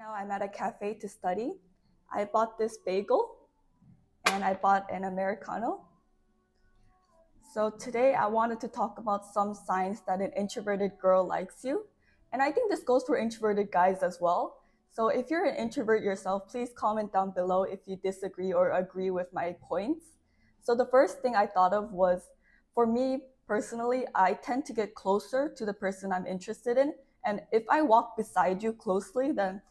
now I'm at a cafe to study. I bought this bagel and I bought an Americano. So today I wanted to talk about some signs that an introverted girl likes you. And I think this goes for introverted guys as well. So if you're an introvert yourself, please comment down below if you disagree or agree with my points. So the first thing I thought of was, for me personally, I tend to get closer to the person I'm interested in. And if I walk beside you closely, then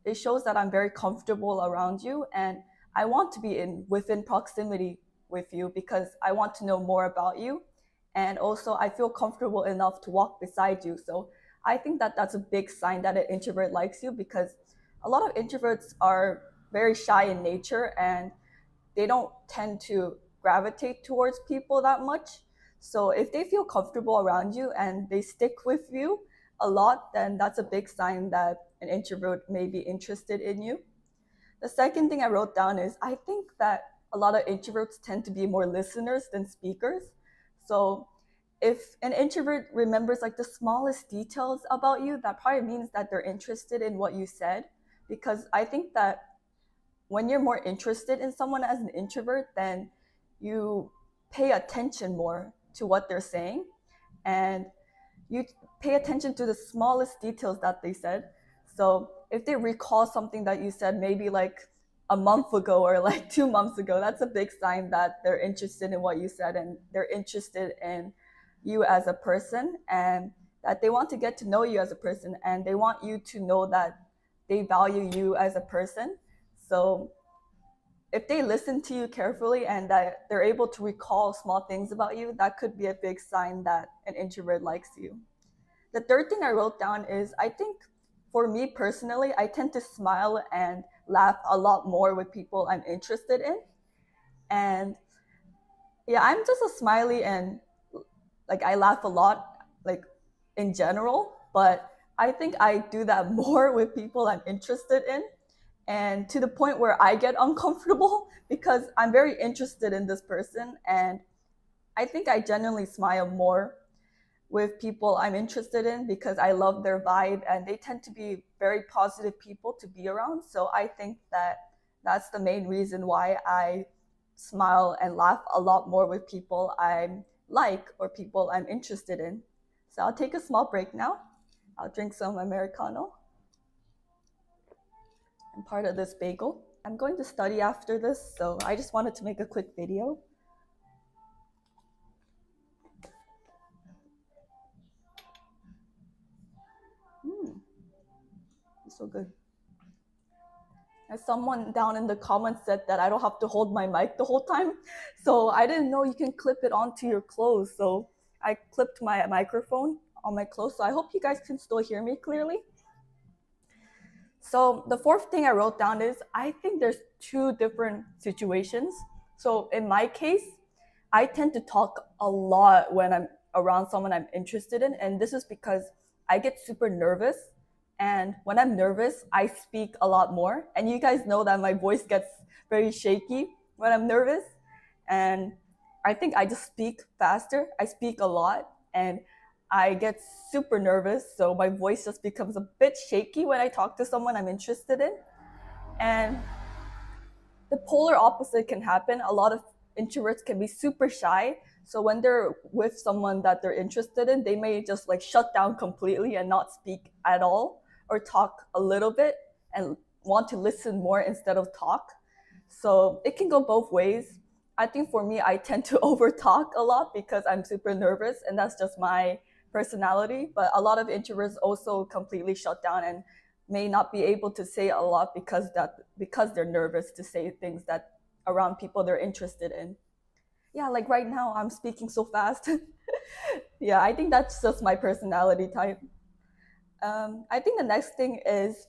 it shows that I'm very comfortable around you and I want to be within proximity with you because I want to know more about you. And also, I feel comfortable enough to walk beside you. So I think that that's a big sign that an introvert likes you, because a lot of introverts are very shy in nature and they don't tend to gravitate towards people that much. So if they feel comfortable around you and they stick with you a lot, then that's a big sign that an introvert may be interested in you. The second thing I wrote down is, I think that a lot of introverts tend to be more listeners than speakers. So if an introvert remembers like the smallest details about you, that probably means that they're interested in what you said. Because I think that when you're more interested in someone as an introvert, then you pay attention more to what they're saying and you pay attention to the smallest details that they said. So if they recall something that you said maybe like a month ago or like 2 months ago, that's a big sign that they're interested in what you said and they're interested in you as a person, and that they want to get to know you as a person and they want you to know that they value you as a person. So if they listen to you carefully and that they're able to recall small things about you, that could be a big sign that an introvert likes you. The third thing I wrote down is, I think for me personally, I tend to smile and laugh a lot more with people I'm interested in. And yeah, I'm just a smiley and like I laugh a lot, like in general, but I think I do that more with people I'm interested in, and to the point where I get uncomfortable because I'm very interested in this person, and I think I genuinely smile more with people I'm interested in because I love their vibe and they tend to be very positive people to be around. So I think that that's the main reason why I smile and laugh a lot more with people I'm like or people I'm interested in. So I'll take a small break now. I'll drink some Americano and part of this bagel. I'm going to study after this, so I just wanted to make a quick video. It's so good. As someone down in the comments said that I don't have to hold my mic the whole time. So I didn't know you can clip it onto your clothes. So I clipped my microphone on my clothes. So I hope you guys can still hear me clearly. So the fourth thing I wrote down is, I think there's two different situations. So in my case, I tend to talk a lot when I'm around someone I'm interested in. And this is because I get super nervous. And when I'm nervous, I speak a lot more. And you guys know that my voice gets very shaky when I'm nervous. And I think I just speak faster. I speak a lot and I get super nervous. So my voice just becomes a bit shaky when I talk to someone I'm interested in. And the polar opposite can happen. A lot of introverts can be super shy. So when they're with someone that they're interested in, they may just like shut down completely and not speak at all, or talk a little bit and want to listen more instead of talk. So it can go both ways. I think for me, I tend to overtalk a lot because I'm super nervous, and that's just my personality. But a lot of introverts also completely shut down and may not be able to say a lot because they're nervous to say things that around people they're interested in. Yeah, like right now I'm speaking so fast. Yeah, I think that's just my personality type. I think the next thing is,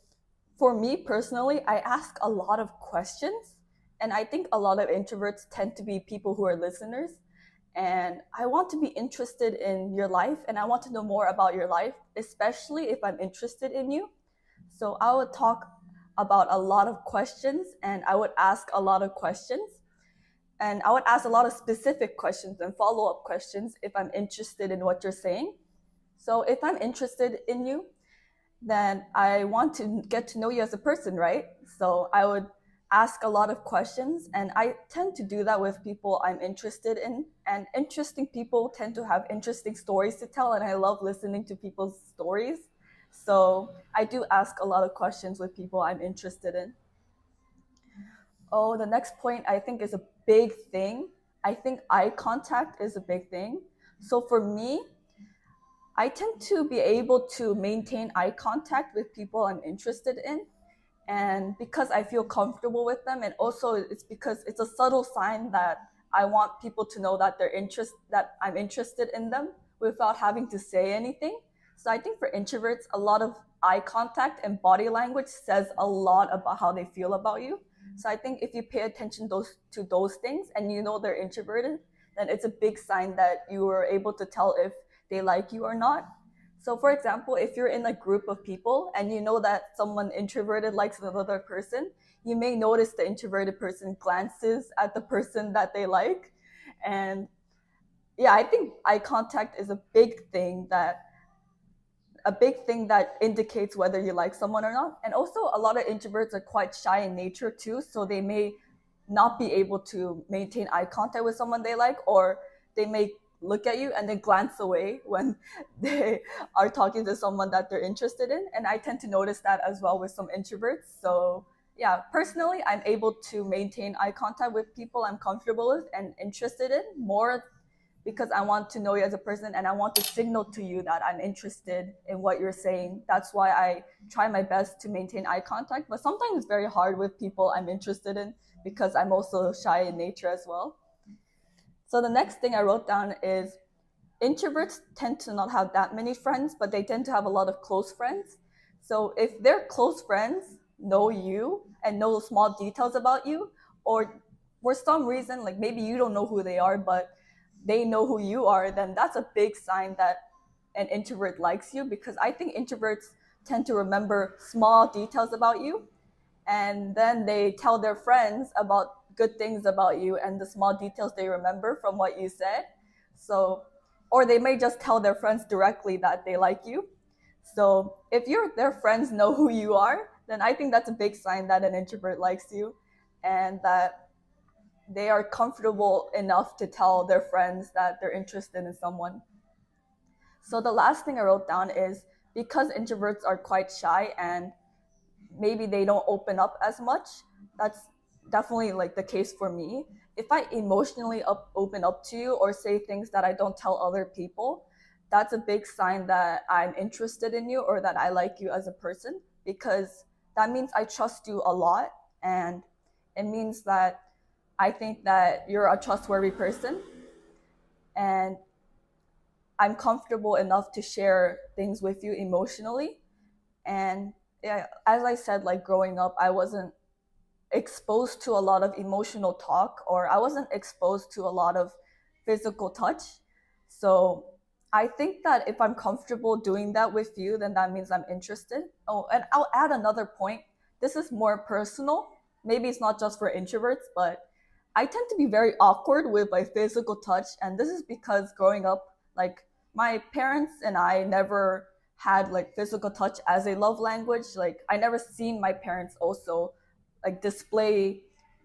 for me personally, I ask a lot of questions. And I think a lot of introverts tend to be people who are listeners. And I want to be interested in your life and I want to know more about your life, especially if I'm interested in you. So I would talk about a lot of questions and I would ask a lot of questions. And I would ask a lot of specific questions and follow-up questions if I'm interested in what you're saying. So if I'm interested in you, then I want to get to know you as a person, right? So I would ask a lot of questions, and I tend to do that with people I'm interested in. And interesting people tend to have interesting stories to tell, and I love listening to people's stories. So I do ask a lot of questions with people I'm interested in. Oh, the next point I think is a big thing. I think eye contact is a big thing. So for me, I tend to be able to maintain eye contact with people I'm interested in, and because I feel comfortable with them, and also it's because it's a subtle sign that I want people to know that that I'm interested in them without having to say anything. So I think for introverts, a lot of eye contact and body language says a lot about how they feel about you. So I think if you pay attention to those things and you know they're introverted, then it's a big sign that you are able to tell if they like you or not. So, for example, if you're in a group of people and you know that someone introverted likes another person, you may notice the introverted person glances at the person that they like. And yeah, I think eye contact is a big thing that indicates whether you like someone or not. And also, a lot of introverts are quite shy in nature too, so they may not be able to maintain eye contact with someone they like, or they may look at you and then glance away when they are talking to someone that they're interested in. And I tend to notice that as well with some introverts. So yeah, personally, I'm able to maintain eye contact with people I'm comfortable with and interested in more because I want to know you as a person and I want to signal to you that I'm interested in what you're saying. That's why I try my best to maintain eye contact. But sometimes it's very hard with people I'm interested in because I'm also shy in nature as well. So the next thing I wrote down is introverts tend to not have that many friends, but they tend to have a lot of close friends. So if their close friends know you and know small details about you, or for some reason, like maybe you don't know who they are, but they know who you are, then that's a big sign that an introvert likes you, because I think introverts tend to remember small details about you, and then they tell their friends about good things about you and the small details they remember from what you said. So, or they may just tell their friends directly that they like you. So if their friends know who you are, then I think that's a big sign that an introvert likes you, and that they are comfortable enough to tell their friends that they're interested in someone. So the last thing I wrote down is, because introverts are quite shy and maybe they don't open up as much. That's definitely like the case for me. If I emotionally open up to you or say things that I don't tell other people, that's a big sign that I'm interested in you or that I like you as a person, because that means I trust you a lot, and it means that I think that you're a trustworthy person, and I'm comfortable enough to share things with you emotionally. And yeah, as I said, like growing up, I wasn't exposed to a lot of emotional talk, or I wasn't exposed to a lot of physical touch. So I think that if I'm comfortable doing that with you, then that means I'm interested. Oh, and I'll add another point. This is more personal. Maybe it's not just for introverts, but I tend to be very awkward with my physical touch. And this is because growing up, like my parents and I never had like physical touch as a love language. Like I never seen my parents also like display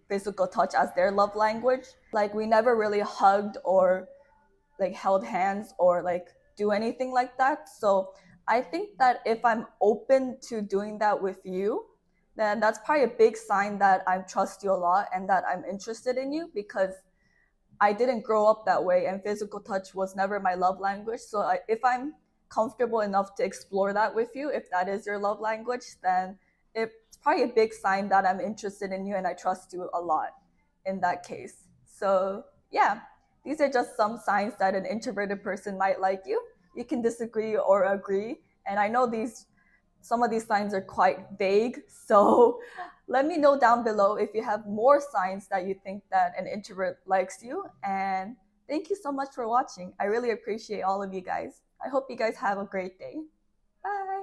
physical touch as their love language. Like we never really hugged or like held hands or like do anything like that. So I think that if I'm open to doing that with you, then that's probably a big sign that I trust you a lot and that I'm interested in you, because I didn't grow up that way and physical touch was never my love language. So if I'm comfortable enough to explore that with you, if that is your love language, then it's probably a big sign that I'm interested in you and I trust you a lot in that case. So, yeah, these are just some signs that an introverted person might like you. You can disagree or agree. And I know some of these signs are quite vague. So let me know down below if you have more signs that you think that an introvert likes you. And thank you so much for watching. I really appreciate all of you guys. I hope you guys have a great day. Bye.